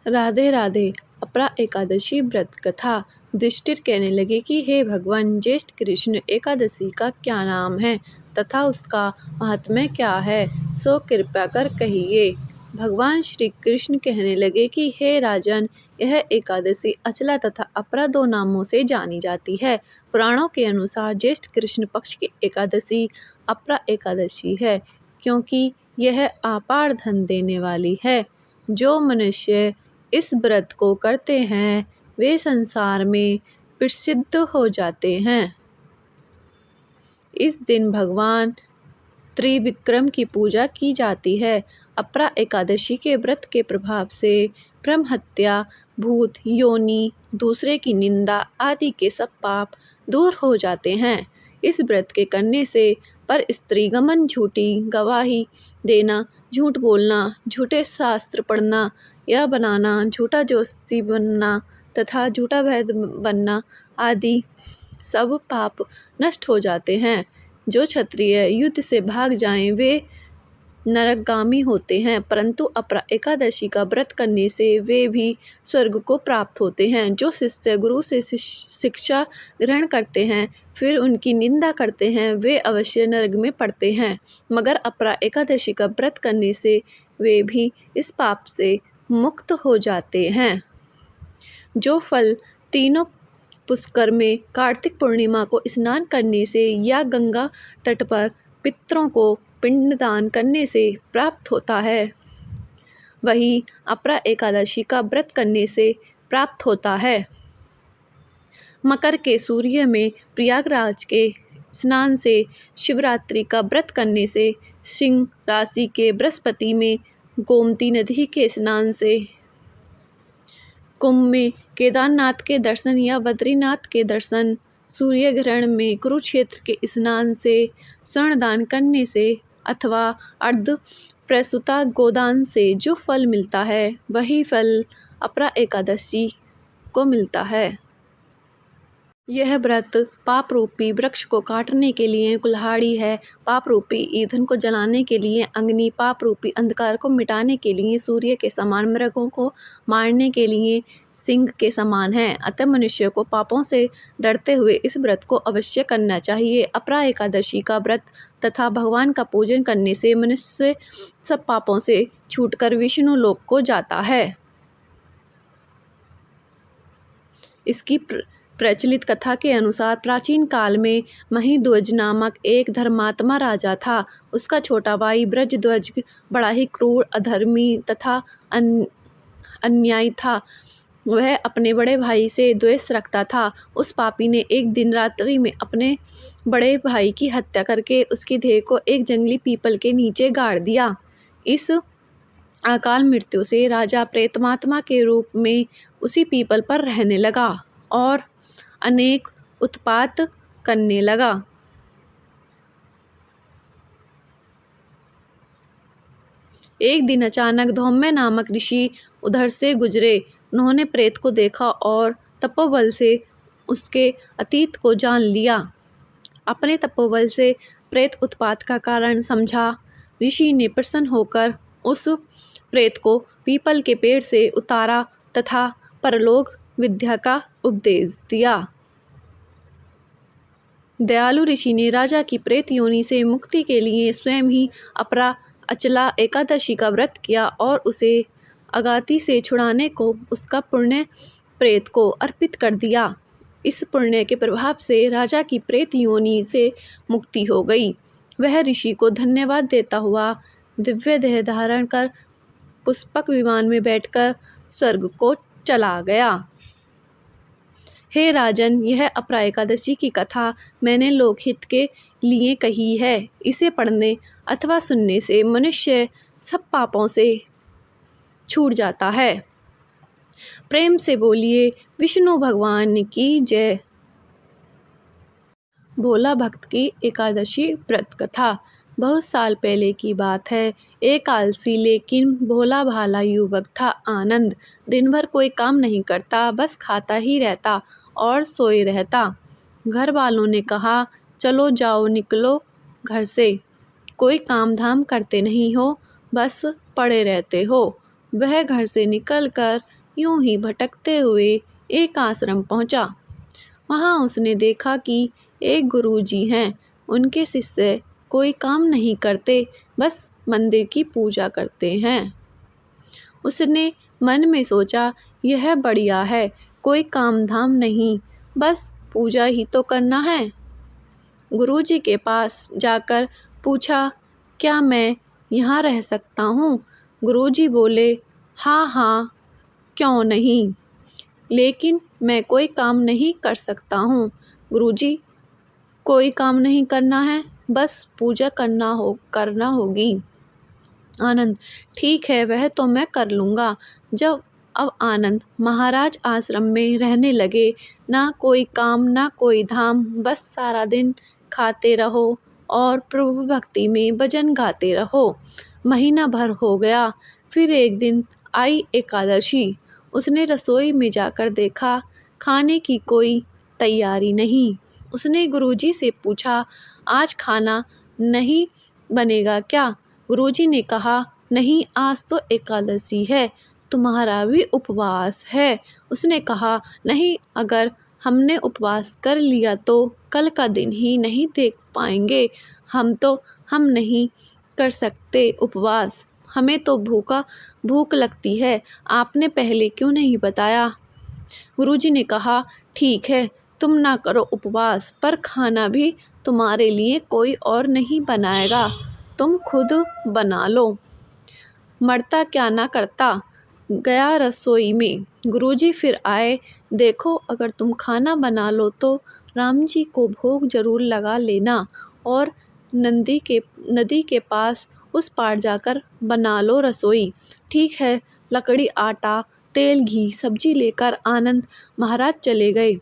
राधे राधे। अपरा एकादशी व्रत कथा। युधिष्ठिर कहने लगे कि हे भगवान, ज्येष्ठ कृष्ण एकादशी का क्या नाम है तथा उसका महात्म्य क्या है, सो कृपा कर कहिए। भगवान श्री कृष्ण कहने लगे कि हे राजन, यह एकादशी अचला तथा अपरा दो नामों से जानी जाती है। पुराणों के अनुसार ज्येष्ठ कृष्ण पक्ष की एकादशी अपरा एकादशी है, क्योंकि यह अपार धन देने वाली है। जो मनुष्य इस व्रत को करते हैं वे संसार में प्रसिद्ध हो जाते हैं। इस दिन भगवान त्रिविक्रम की पूजा की जाती है। अपरा एकादशी के व्रत के प्रभाव से ब्रह्म हत्या, भूत योनि, दूसरे की निंदा आदि के सब पाप दूर हो जाते हैं। इस व्रत के करने से पर स्त्रीगमन, झूठी गवाही देना, झूठ बोलना, झूठे शास्त्र पढ़ना या बनाना, झूठा जोशी बनना तथा झूठा वैद्य बनना आदि सब पाप नष्ट हो जाते हैं। जो क्षत्रिय युद्ध से भाग जाएं वे नरकगामी होते हैं, परंतु अपरा एकादशी का व्रत करने से वे भी स्वर्ग को प्राप्त होते हैं। जो शिष्य गुरु से शिक्षा ग्रहण करते हैं फिर उनकी निंदा करते हैं वे अवश्य नरक में पड़ते हैं, मगर अपरा एकादशी का व्रत करने से वे भी इस पाप से मुक्त हो जाते हैं। जो फल तीनों पुष्कर में कार्तिक पूर्णिमा को स्नान करने से या गंगा तट पर पितरों को पिंडदान करने से प्राप्त होता है, वही अपरा एकादशी का व्रत करने से प्राप्त होता है। मकर के सूर्य में प्रयागराज के स्नान से, शिवरात्रि का व्रत करने से, सिंह राशि के बृहस्पति में गोमती नदी के स्नान से, कुंभ में केदारनाथ के दर्शन या बद्रीनाथ के दर्शन, सूर्य ग्रहण में कुरुक्षेत्र के स्नान से, स्वर्ण दान करने से अथवा अर्ध प्रसूता गोदान से जो फल मिलता है वही फल अपरा एकादशी को मिलता है। यह व्रत पाप रूपी वृक्ष को काटने के लिए कुल्हाड़ी है, पाप रूपी ईंधन को जलाने के लिए अग्नि, पाप रूपी अंधकार को मिटाने के लिए सूर्य के समान, मृगों को मारने के लिए सिंह के समान है। अतः मनुष्य को पापों से डरते हुए इस व्रत को अवश्य करना चाहिए। अपरा एकादशी का व्रत तथा भगवान का पूजन करने से मनुष्य सब पापों से छूटकर विष्णु लोक को जाता है। इसकी प्रचलित कथा के अनुसार प्राचीन काल में महिध्वज नामक एक धर्मात्मा राजा था। उसका छोटा भाई ब्रजध्वज बड़ा ही क्रूर, अधर्मी तथा अन्यायी था। वह अपने बड़े भाई से द्वेष रखता था। उस पापी ने एक दिन रात्रि में अपने बड़े भाई की हत्या करके उसकी देह को एक जंगली पीपल के नीचे गाड़ दिया। इस अकाल मृत्यु से राजा प्रेतमात्मा के रूप में उसी पीपल पर रहने लगा और अनेक उत्पात करने लगा। एक दिन अचानक धौम्य नामक ऋषि उधर से गुजरे। उन्होंने प्रेत को देखा और तपोबल से उसके अतीत को जान लिया। अपने तपोबल से प्रेत उत्पात का कारण समझा। ऋषि ने प्रसन्न होकर उस प्रेत को पीपल के पेड़ से उतारा तथा परलोक विद्या का उपदेश दिया। दयालु ऋषि ने राजा की प्रेत योनि से मुक्ति के लिए स्वयं ही अपरा अचला एकादशी का व्रत किया और उसे अगाति से छुड़ाने को उसका पुण्य प्रेत को अर्पित कर दिया। इस पुण्य के प्रभाव से राजा की प्रेत योनि से मुक्ति हो गई। वह ऋषि को धन्यवाद देता हुआ दिव्य देह धारण कर पुष्पक विमान में बैठकर स्वर्ग को चला गया। हे राजन, यह अपरा एकादशी की कथा मैंने लोकहित के लिए कही है। इसे पढ़ने अथवा सुनने से मनुष्य सब पापों से छूट जाता है। प्रेम से बोलिए विष्णु भगवान की जय। भोला भक्त की एकादशी व्रत कथा। बहुत साल पहले की बात है। एक आलसी लेकिन भोला भाला युवक था आनंद। दिन भर कोई काम नहीं करता, बस खाता ही रहता और सोए रहता। घर वालों ने कहा, चलो जाओ निकलो घर से, कोई काम धाम करते नहीं हो, बस पड़े रहते हो। वह घर से निकलकर यूं ही भटकते हुए एक आश्रम पहुंचा। वहां उसने देखा कि एक गुरुजी हैं। उनके शिष्य कोई काम नहीं करते, बस मंदिर की पूजा करते हैं। उसने मन में सोचा, यह बढ़िया है, कोई काम धाम नहीं, बस पूजा ही तो करना है। गुरुजी के पास जाकर पूछा, क्या मैं यहाँ रह सकता हूँ? गुरुजी बोले, हाँ हाँ, क्यों नहीं, लेकिन मैं कोई काम नहीं कर सकता हूँ। गुरुजी, कोई काम नहीं करना है, बस पूजा करना होगी। आनंद, ठीक है, वह तो मैं कर लूँगा। अब आनंद महाराज आश्रम में रहने लगे। ना कोई काम ना कोई धाम, बस सारा दिन खाते रहो और प्रभु भक्ति में भजन गाते रहो। महीना भर हो गया। फिर एक दिन आई एकादशी। उसने रसोई में जाकर देखा, खाने की कोई तैयारी नहीं। उसने गुरुजी से पूछा, आज खाना नहीं बनेगा क्या? गुरुजी ने कहा, नहीं, आज तो एकादशी है, तुम्हारा भी उपवास है। उसने कहा, नहीं, अगर हमने उपवास कर लिया तो कल का दिन ही नहीं देख पाएंगे। हम नहीं कर सकते उपवास, हमें तो भूख लगती है। आपने पहले क्यों नहीं बताया? गुरुजी ने कहा, ठीक है, तुम ना करो उपवास, पर खाना भी तुम्हारे लिए कोई और नहीं बनाएगा, तुम खुद बना लो। मरता क्या ना करता। गया रसोई में। गुरुजी फिर आए। देखो, अगर तुम खाना बना लो तो राम जी को भोग जरूर लगा लेना और नदी के पास उस पार जाकर बना लो रसोई। ठीक है। लकड़ी, आटा, तेल, घी, सब्जी लेकर आनंद महाराज चले गए।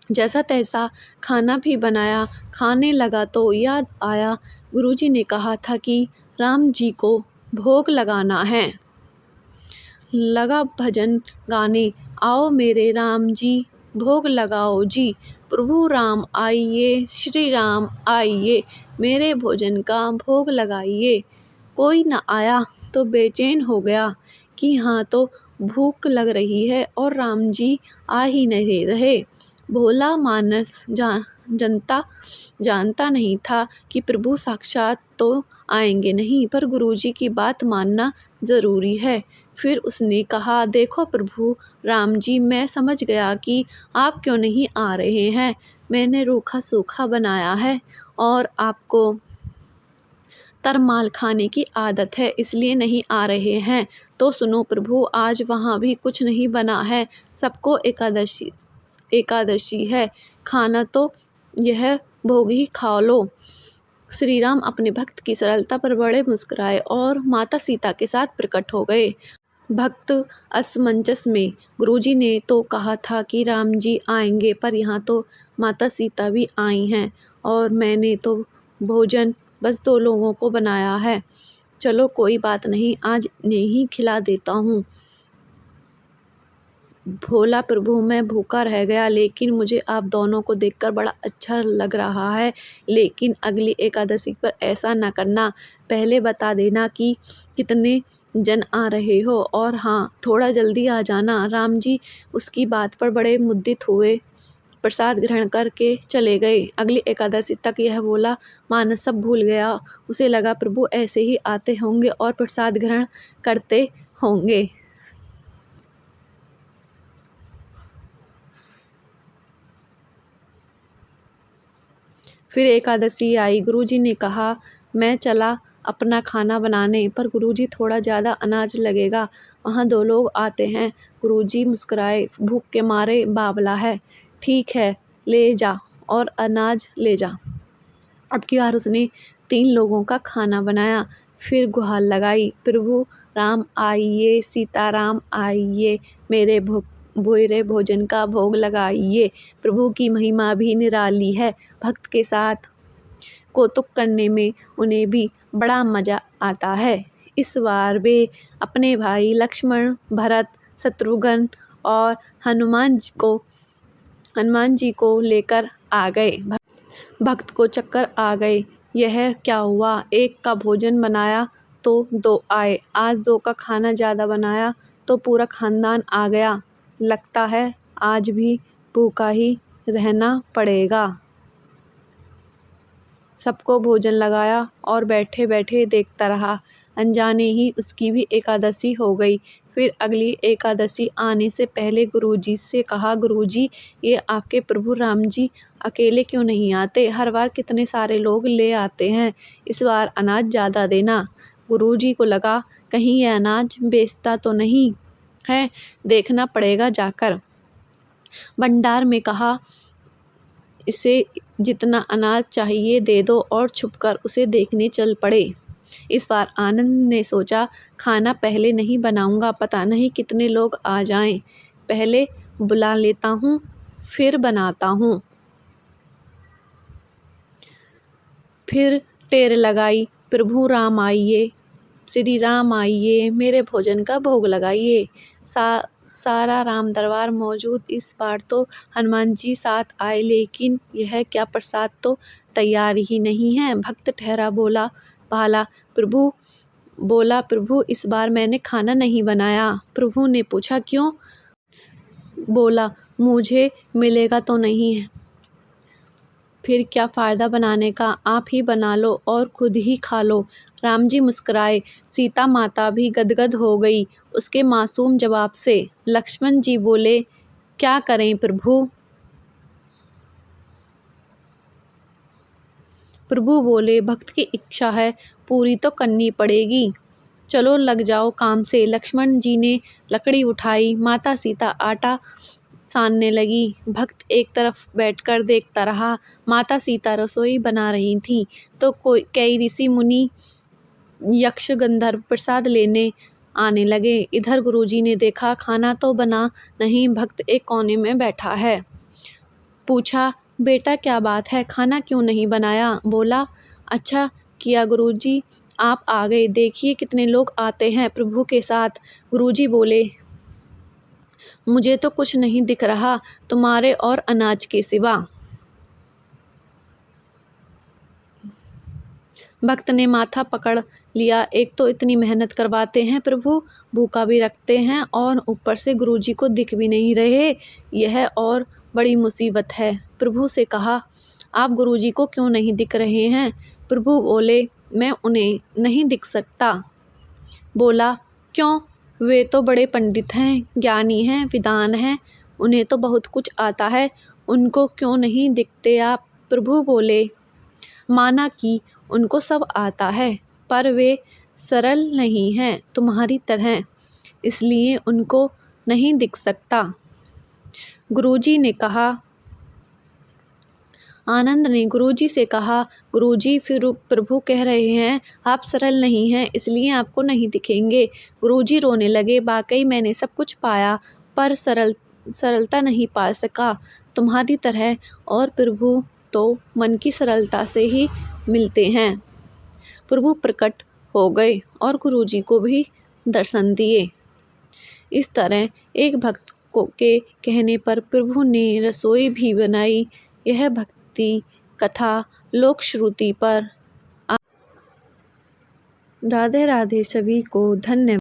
जैसा तैसा खाना भी बनाया। खाने लगा तो याद आया, गुरुजी ने कहा था कि राम जी को भोग लगाना है। लगा भजन गाने, आओ मेरे राम जी, भोग लगाओ जी। प्रभु राम आइए, श्री राम आइए, मेरे भोजन का भोग लगाइए। कोई न आया तो बेचैन हो गया कि हाँ तो भूख लग रही है और राम जी आ ही नहीं रहे। भोला मानस जानता नहीं था कि प्रभु साक्षात तो आएंगे नहीं, पर गुरुजी की बात मानना ज़रूरी है। फिर उसने कहा, देखो प्रभु राम जी, मैं समझ गया कि आप क्यों नहीं आ रहे हैं। मैंने रूखा सूखा बनाया है और आपको तरमाल खाने की आदत है, इसलिए नहीं आ रहे हैं। तो सुनो प्रभु, आज वहाँ भी कुछ नहीं बना है, सबको एकादशी है, खाना तो यह भोग ही खा लो। श्री राम अपने भक्त की सरलता पर बड़े मुस्कुराए और माता सीता के साथ प्रकट हो गए। भक्त असमंजस में, गुरुजी ने तो कहा था कि राम जी आएंगे, पर यहाँ तो माता सीता भी आई हैं और मैंने तो भोजन बस 2 लोगों को बनाया है। चलो कोई बात नहीं, आज इन्हें ही खिला देता हूँ। भोला प्रभु, मैं भूखा रह गया, लेकिन मुझे आप दोनों को देखकर बड़ा अच्छा लग रहा है। लेकिन अगली एकादशी पर ऐसा न करना, पहले बता देना कि कितने जन आ रहे हो, और हाँ, थोड़ा जल्दी आ जाना। राम जी उसकी बात पर बड़े मुद्दित हुए, प्रसाद ग्रहण करके चले गए। अगली एकादशी तक यह भोला मानस सब भूल गया। उसे लगा प्रभु ऐसे ही आते होंगे और प्रसाद ग्रहण करते होंगे। फिर एकादशी आई। गुरुजी ने कहा, मैं चला अपना खाना बनाने, पर गुरुजी थोड़ा ज़्यादा अनाज लगेगा, वहाँ 2 लोग आते हैं। गुरुजी मुस्कुराए, भूख के मारे, बावला है। ठीक है, ले जा और अनाज ले जा। अब की बार उसने 3 लोगों का खाना बनाया। फिर गुहार लगाई, प्रभु राम आइए, सीताराम आइए, मेरे भोरे भोजन का भोग लगाइए। प्रभु की महिमा भी निराली है। भक्त के साथ कौतुक करने में उन्हें भी बड़ा मज़ा आता है। इस बार वे अपने भाई लक्ष्मण, भरत, शत्रुघ्न और हनुमान जी को लेकर आ गए। भक्त को चक्कर आ गए। यह क्या हुआ? एक का भोजन बनाया तो 2 आए, आज 2 का खाना ज़्यादा बनाया तो पूरा खानदान आ गया। लगता है आज भी भूखा ही रहना पड़ेगा। सबको भोजन लगाया और बैठे बैठे देखता रहा। अनजाने ही उसकी भी एकादशी हो गई। फिर अगली एकादशी आने से पहले गुरुजी से कहा, गुरुजी ये आपके प्रभु राम जी अकेले क्यों नहीं आते? हर बार कितने सारे लोग ले आते हैं, इस बार अनाज ज़्यादा देना। गुरुजी को लगा कहीं ये अनाज बेचता तो नहीं है, देखना पड़ेगा जाकर। भंडार में कहा, इसे जितना अनाज चाहिए दे दो और छुपकर उसे देखने चल पड़े। इस बार आनंद ने सोचा, खाना पहले नहीं बनाऊंगा, पता नहीं कितने लोग आ जाएं, पहले बुला लेता हूँ फिर बनाता हूँ। फिर टेर लगाई, प्रभु राम आइए, श्री राम आइए, मेरे भोजन का भोग लगाइए। सारा राम दरबार मौजूद। इस बार तो हनुमान जी साथ आए, लेकिन यह क्या प्रसाद तो तैयार ही नहीं है। भक्त ठहरा बोला, भाला प्रभु इस बार मैंने खाना नहीं बनाया। प्रभु ने पूछा क्यों? बोला, मुझे मिलेगा तो नहीं है, फिर क्या फ़ायदा बनाने का, आप ही बना लो और खुद ही खा लो। राम जी मुस्कुराए। सीता माता भी गदगद हो गई उसके मासूम जवाब से। लक्ष्मण जी बोले, क्या करें प्रभु? प्रभु बोले, भक्त की इच्छा है, पूरी तो करनी पड़ेगी, चलो लग जाओ काम से। लक्ष्मण जी ने लकड़ी उठाई, माता सीता आटा सानने लगी। भक्त एक तरफ बैठकर देखता रहा। माता सीता रसोई बना रही थी तो कई ऋषि मुनि यक्ष गंधर्व प्रसाद लेने आने लगे। इधर गुरुजी ने देखा खाना तो बना नहीं, भक्त एक कोने में बैठा है। पूछा, बेटा क्या बात है, खाना क्यों नहीं बनाया? बोला, अच्छा किया गुरुजी आप आ गए, देखिए कितने लोग आते हैं प्रभु के साथ। गुरुजी बोले, मुझे तो कुछ नहीं दिख रहा तुम्हारे और अनाज के सिवा। भक्त ने माथा पकड़ लिया, एक तो इतनी मेहनत करवाते हैं प्रभु, भूखा भी रखते हैं और ऊपर से गुरुजी को दिख भी नहीं रहे, यह और बड़ी मुसीबत है। प्रभु से कहा, आप गुरुजी को क्यों नहीं दिख रहे हैं? प्रभु बोले, मैं उन्हें नहीं दिख सकता। बोला, क्यों? वे तो बड़े पंडित हैं, ज्ञानी हैं, विद्वान हैं, उन्हें तो बहुत कुछ आता है, उनको क्यों नहीं दिखते आप? प्रभु बोले, माना कि उनको सब आता है, पर वे सरल नहीं हैं तुम्हारी तरह, इसलिए उनको नहीं दिख सकता। गुरुजी ने कहा। आनंद ने गुरुजी से कहा, गुरुजी फिर प्रभु कह रहे हैं आप सरल नहीं हैं, इसलिए आपको नहीं दिखेंगे। गुरुजी रोने लगे, वाकई मैंने सब कुछ पाया पर सरलता नहीं पा सका तुम्हारी तरह, और प्रभु तो मन की सरलता से ही मिलते हैं। प्रभु प्रकट हो गए और गुरुजी को भी दर्शन दिए। इस तरह एक भक्त के कहने पर प्रभु ने रसोई भी बनाई। यह भक्ति कथा लोक श्रुति पर। राधे राधे, सभी को धन्यवाद।